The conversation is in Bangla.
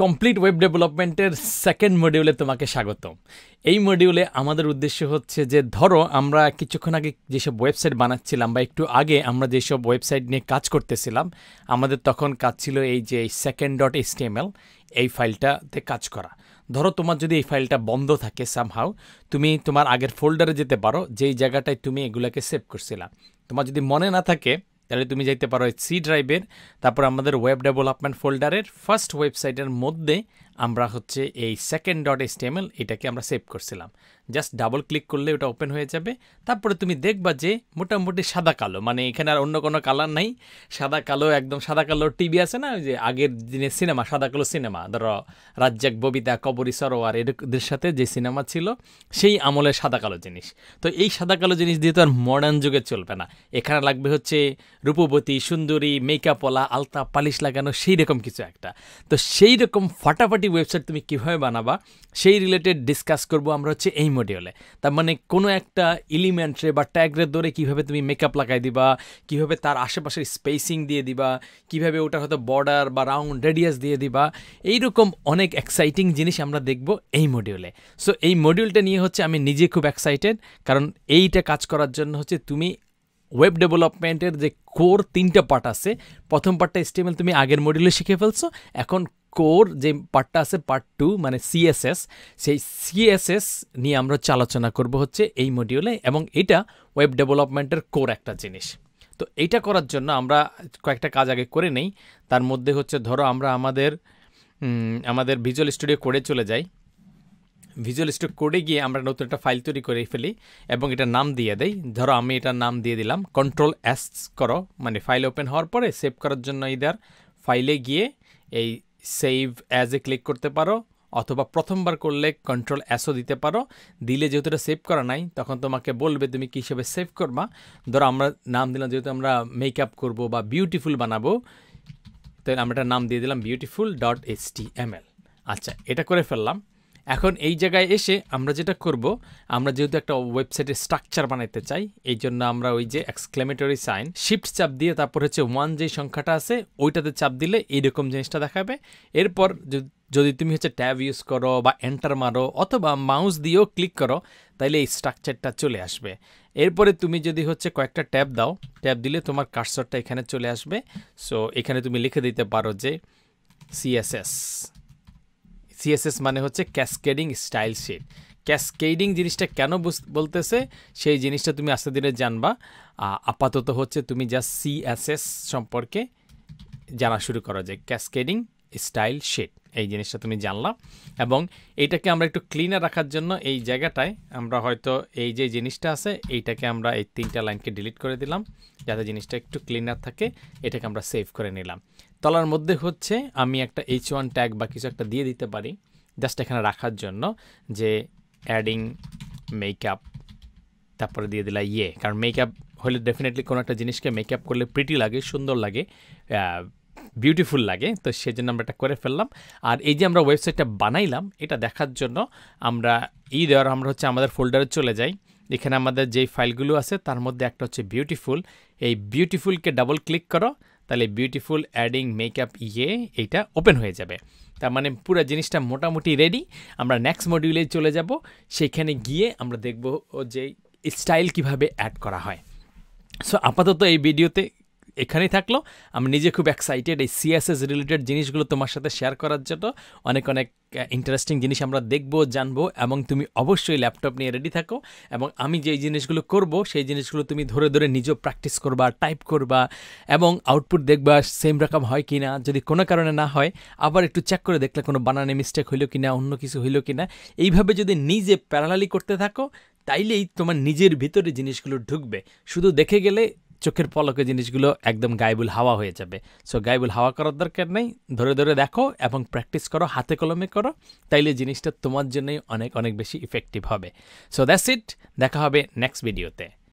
কমপ্লিট ওয়েব ডেভেলপমেন্টের সেকেন্ড মডিউলে তোমাকে স্বাগতম। এই মডিউলে আমাদের উদ্দেশ্য হচ্ছে যে ধরো আমরা কিছুক্ষণ আগে যেসব ওয়েবসাইট বানাচ্ছিলাম বা একটু আগে আমরা যেসব ওয়েবসাইট নিয়ে কাজ করতেছিলাম, আমাদের তখন কাজ ছিল এই যে second.html এই ফাইলটাতে কাজ করা। ধরো তোমার যদি এই ফাইলটা বন্ধ থাকে সামহাউ, তুমি তোমার আগের ফোল্ডারে যেতে পারো যেই জায়গাটায় তুমি এগুলোকে সেভ করছিলা। তোমার যদি মনে না থাকে তাহলে তুমি যাইতে পারো সি ড্রাইভের, তারপর আমাদের ওয়েব ডেভেলপমেন্ট ফোল্ডারের ফার্স্ট ওয়েবসাইটের মধ্যে আমরা হচ্ছে এই second.html এটাকে আমরা সেভ করছিলাম। জাস্ট ডাবল ক্লিক করলে ওটা ওপেন হয়ে যাবে। তারপরে তুমি দেখবা যে মোটামুটি সাদা কালো, মানে এখানে আর অন্য কোনো কালার নাই, সাদা কালো, একদম সাদা কালো টিভি আছে না, ওই যে আগের দিনের সিনেমা, সাদা কালো সিনেমা, ধরো রাজ্জাক, ববিতা, কবরী সরোয়ার এদের সাথে যে সিনেমা ছিল সেই আমলের সাদা কালো জিনিস। তো এই সাদা কালো জিনিস দিয়ে তো আর মডার্ন যুগে চলবে না, এখানে লাগবে হচ্ছে রূপবতী, সুন্দরী, মেকআপওয়ালা, আলতা পালিশ লাগানো, সেই রকম কিছু একটা। তো সেই রকম ফাটাফাটি ওয়েবসাইট তুমি কীভাবে বানাবা সেই রিলেটেড ডিসকাস করবো আমরা হচ্ছে এই মডিউলে। তার মানে কোনো একটা এলিমেন্টরে বা ট্যাগরে ধরে কীভাবে তুমি মেকআপ লাগাই দিবা, কীভাবে তার আশেপাশের স্পেসিং দিয়ে দিবা, কীভাবে ওটা হয়তো বর্ডার বা রাউন্ড রেডিয়াস দিয়ে দিবা, এইরকম অনেক এক্সাইটিং জিনিস আমরা দেখব এই মডিউলে। সো এই মডিউলটা নিয়ে হচ্ছে আমি নিজে খুব এক্সাইটেড, কারণ এইটা কাজ করার জন্য হচ্ছে তুমি ওয়েব ডেভেলপমেন্টের যে কোর 3টা পার্ট আছে, প্রথম পার্টটা HTML তুমি আগের মডিউলে শিখে ফেলছো, এখন কোর যে পার্টটা আছে পার্ট 2 মানে CSS, সেই CSS নিয়ে আমরা আলোচনা করব হচ্ছে এই মডিউলে, এবং এটা ওয়েব ডেভেলপমেন্টের কোর একটা জিনিস। তো এইটা করার জন্য আমরা কয়েকটা কাজ আগে করে নেই। তার মধ্যে হচ্ছে ধরো আমরা আমাদের ভিজুয়াল স্টুডিও কোডে চলে যাই। ভিজুয়াল স্টুডিও কোডে গিয়ে আমরা নতুন একটা ফাইল তৈরি করে ফেলি এবং এটার নাম দিয়ে দেই। ধরো আমি এটার নাম দিয়ে দিলাম Ctrl+S করো, মানে ফাইল ওপেন হওয়ার পরে সেভ করার জন্য ইদার ফাইলে গিয়ে এই সেভ অ্যাজে ক্লিক করতে পারো, অথবা প্রথমবার করলে Ctrl+Sও দিতে পারো। দিলে যেহেতু এটা সেভ করা নাই তখন তোমাকে বলবে তুমি কী হিসেবে সেভ করবা। ধরো আমরা নাম দিলাম, যেহেতু আমরা মেকআপ করবো বা বিউটিফুল বানাবো, তাই আমরা এটার নাম দিয়ে দিলাম beautiful.html। আচ্ছা, এটা করে ফেললাম। এখন এই জায়গায় এসে আমরা যেটা করব, আমরা যেহেতু একটা ওয়েবসাইটের স্ট্রাকচার বানাইতে চাই, এই জন্য আমরা ওই যে এক্সক্লেমেটরি সাইন শিফট চাপ দিয়ে তারপর হচ্ছে 1 যে সংখ্যাটা আছে ওইটাতে চাপ দিলে এইরকম জিনিসটা দেখাবে। এরপর যদি তুমি হচ্ছে ট্যাব ইউজ করো বা এন্টার মারো অথবা মাউস দিয়েও ক্লিক করো, তাইলে এই স্ট্রাকচারটা চলে আসবে। এরপরে তুমি যদি হচ্ছে কয়েকটা ট্যাব দাও, ট্যাব দিলে তোমার কার্সরটা এখানে চলে আসবে। সো এখানে তুমি লিখে দিতে পারো যে CSS মানে হচ্ছে ক্যাসকেডিং স্টাইল শিট। ক্যাসকেডিং জিনিসটা কেন বলতেছে সেই জিনিসটা তুমি আস্তে ধীরে জানবা। আপাতত হচ্ছে তুমি জাস্ট CSS সম্পর্কে জানা শুরু করো, যে ক্যাসকেডিং স্টাইল শিট এই জিনিসটা তুমি জানলা। এবং এইটাকে আমরা একটু ক্লিনার রাখার জন্য এই জায়গাটায় আমরা হয়তো এই যে জিনিসটা আছে এইটাকে আমরা এই 3টা লাইনকে ডিলিট করে দিলাম যাতে জিনিসটা একটু ক্লিনার থাকে। এটাকে আমরা সেভ করে নিলাম। তলার মধ্যে হচ্ছে আমি একটা H1 ট্যাগ বা কিছু একটা দিয়ে দিতে পারি জাস্ট এখানে রাখার জন্য, যে অ্যাডিং মেকআপ, তারপরে দিয়ে দিলা কারণ মেকআপ হলে ডেফিনেটলি কোনো একটা জিনিসকে মেকআপ করলে প্রিটি লাগে, সুন্দর লাগে, বিউটিফুল লাগে। তো সেই জন্য আমরা এটা করে ফেললাম। আর এই যে আমরা ওয়েবসাইটটা বানাইলাম এটা দেখার জন্য আমরা আমরা হচ্ছে আমাদের ফোল্ডারে চলে যাই। এখানে আমাদের যেই ফাইলগুলো আছে তার মধ্যে একটা হচ্ছে বিউটিফুল। এই বিউটিফুলকে ডাবল ক্লিক করো, তাহলে বিউটিফুল অ্যাডিং মেকআপ এইটা ওপেন হয়ে যাবে। তার মানে পুরো জিনিসটা মোটামুটি রেডি। আমরা নেক্সট মডিউলে চলে যাব, সেখানে গিয়ে আমরা দেখব যে স্টাইল কিভাবে অ্যাড করা হয়। সো আপাতত এই ভিডিওতে এখানেই থাকলো। আমি নিজে খুব এক্সাইটেড এই CSS রিলেটেড জিনিসগুলো তোমার সাথে শেয়ার করার জন্য। অনেক ইন্টারেস্টিং জিনিস আমরা দেখবো, জানবো, এবং তুমি অবশ্যই ল্যাপটপ নিয়ে রেডি থাকো। এবং আমি যেই জিনিসগুলো করব সেই জিনিসগুলো তুমি ধরে ধরে নিজেও প্র্যাকটিস করবা, টাইপ করবা, এবং আউটপুট দেখবা সেম রকম হয় কি না। যদি কোনো কারণে না হয় আবার একটু চেক করে দেখলে কোনো বানানে মিস্টেক হইলো কি না, অন্য কিছু হইলো কি না। এইভাবে যদি নিজে প্যারালালি করতে থাকো তাইলেই তোমার নিজের ভিতরে জিনিসগুলো ঢুকবে। শুধু দেখে গেলে চোখের পলকে জিনিসগুলো একদম গায়েবুল হাওয়া হয়ে যাবে। সো গায়েবুল হাওয়া করার দরকার নেই, ধরে ধরে দেখো এবং প্র্যাকটিস করো, হাতে কলমে করো, তাইলে জিনিসটা তোমার জন্যই অনেক অনেক বেশি ইফেক্টিভ হবে। সো দ্যাটস ইট, দেখা হবে নেক্সট ভিডিওতে।